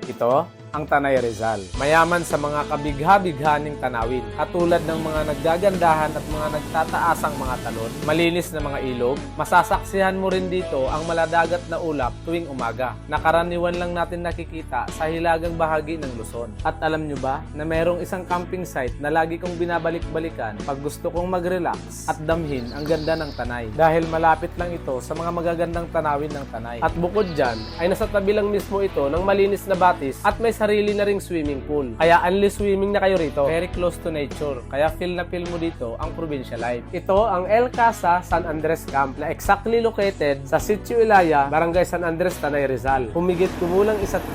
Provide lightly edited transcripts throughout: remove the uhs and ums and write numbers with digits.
Ito ang Tanay Rizal. Mayaman sa mga kabigha-bighaning tanawin, katulad ng mga naggagandahan at mga nagtataasang mga talon, malinis na mga ilog. Masasaksihan mo rin dito ang maladagat na ulap tuwing umaga, na karaniwan lang natin nakikita sa hilagang bahagi ng Luzon. At alam nyo ba na mayroong isang camping site na lagi kong binabalik-balikan pag gusto kong mag-relax at damhin ang ganda ng Tanay, dahil malapit lang ito sa mga magagandang tanawin ng Tanay. At bukod dyan ay nasa tabi lang mismo ito ng malinis na batis at may sarili na ring swimming pool. Kaya only swimming na kayo rito. Very close to nature. Kaya feel na feel mo dito ang provincial life. Ito ang El Casa San Andres Camp na exactly located sa Sitio Ilaya, Barangay San Andres, Tanay Rizal. Humigit kumulang 1.5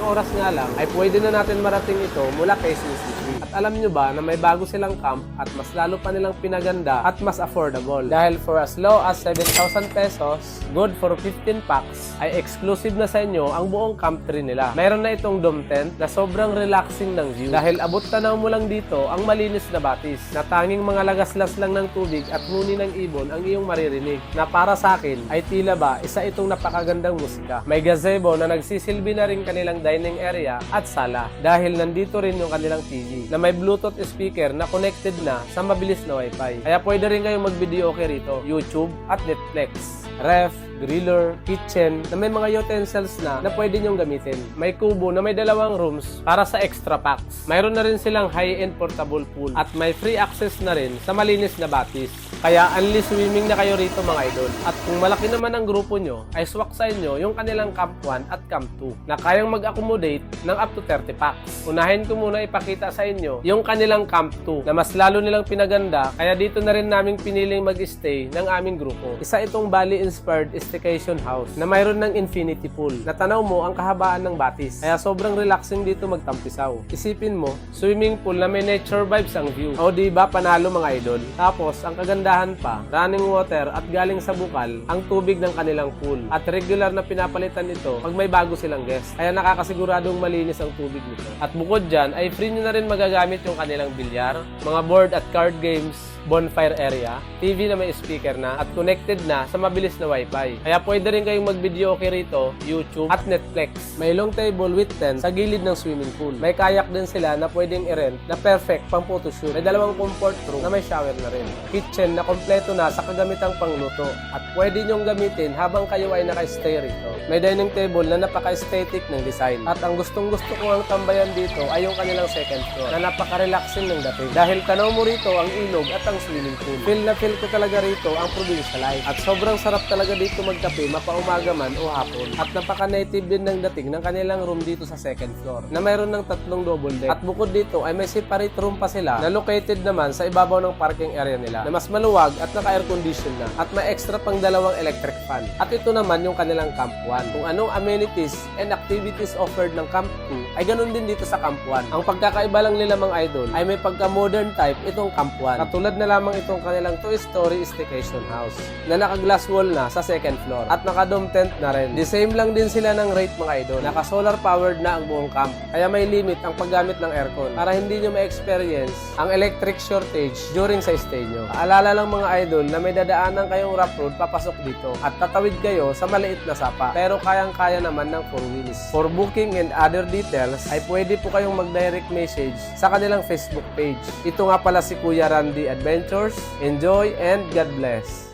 oras nga lang ay pwede na natin marating ito mula Quezon City. At alam nyo ba na may bago silang camp at mas lalo pa nilang pinaganda at mas affordable. Dahil for as low as 7,000 pesos, good for 15 packs, ay exclusive na sa inyo ang buong camp tree nila. Mayroon na itong dome tent na sobrang relaxing ng view. Dahil abot tanaw mo lang dito ang malinis na batis na tanging mga lagaslas lang ng tubig at nguni ng ibon ang iyong maririnig, na para sa akin ay tila ba isa itong napakagandang musika. May gazebo na nagsisilbi na rin kanilang dining area at sala, dahil nandito rin yung kanilang TV na may Bluetooth speaker na connected na sa mabilis na wifi. Kaya pwede rin kayong mag-video okay rito, YouTube at Netflix, ref, griller, kitchen na may mga utensils na pwede nyong gamitin. May kubo na may 2 rooms para sa extra packs. Mayroon na rin silang high-end portable pool at may free access na rin sa malinis na batis. Kaya only swimming na kayo rito mga idol. At kung malaki naman ang grupo nyo, ay swak sa inyo yung kanilang Camp 1 at Camp 2 na kayang mag-accommodate ng up to 30 packs. Unahin ko muna ipakita sa inyo yung kanilang Camp 2 na mas lalo nilang pinaganda, kaya dito na rin naming piniling mag-stay ng aming grupo. Isa itong Bali-inspired staycation house na mayroon ng infinity pool na tanaw mo ang kahabaan ng batis. Kaya sobrang relaxing dito magtampisaw. Isipin mo, swimming pool na may nature vibes ang view. O diba panalo mga idol? Tapos ang kagandahan pa, running water at galing sa bukal ang tubig ng kanilang pool. At regular na pinapalitan ito pag may bago silang guest. Kaya nakakasiguradong malinis ang tubig nito. At bukod dyan ay free nyo na rin magagamit yung kanilang bilyar, mga board at card games, bonfire area, TV na may speaker na at connected na sa mabilis na wifi. Kaya pwede rin kayong mag-video okay rito, YouTube at Netflix. May long table with tent sa gilid ng swimming pool. May kayak din sila na pwedeng i-rent na perfect pang photoshoot. May 2 comfort room na may shower na rin. Kitchen na kompleto na sa kagamitang pangluto at pwede nyong gamitin habang kayo ay naka-stay rito. May dining table na napaka-aesthetic ng design. At ang gustong-gusto ko ang tambayan dito ay yung kanilang second floor na napaka-relaxing ng dating. Dahil tanaw mo rito ang ilog at ang swimming pool. Feel na feel ko talaga rito ang provincial life. At sobrang sarap talaga dito magkape, mapaumaga man o hapon. At napaka-native din ng dating ng kanilang room dito sa second floor na mayroon ng 3 double deck. At bukod dito ay may separate room pa sila na located naman sa ibabaw ng parking area nila na mas maluwag at naka-air condition na. At may extra pang 2 electric fan. At ito naman yung kanilang Camp 1. Kung anong amenities and activities offered ng Camp 2 ay ganun din dito sa Camp 1. Ang pagkakaiba lang nila mga idol ay may pagka-modern type itong Camp 1. Katulad na lamang itong kanilang 2-story staycation house na naka-glass wall na sa second floor at naka-dome tent na rin. The same lang din sila ng rate mga idol. Naka-solar powered na ang buong camp. Kaya may limit ang paggamit ng aircon para hindi nyo ma-experience ang electric shortage during sa stay nyo. Paalala lang mga idol na may dadaanan kayong rough road papasok dito at tatawid kayo sa maliit na sapa. Pero kayang-kaya naman ng 4 wheels. For booking and other details ay pwede po kayong mag-direct message sa kanilang Facebook page. Ito nga pala si Kuya Randy Adventures. Enjoy and God bless.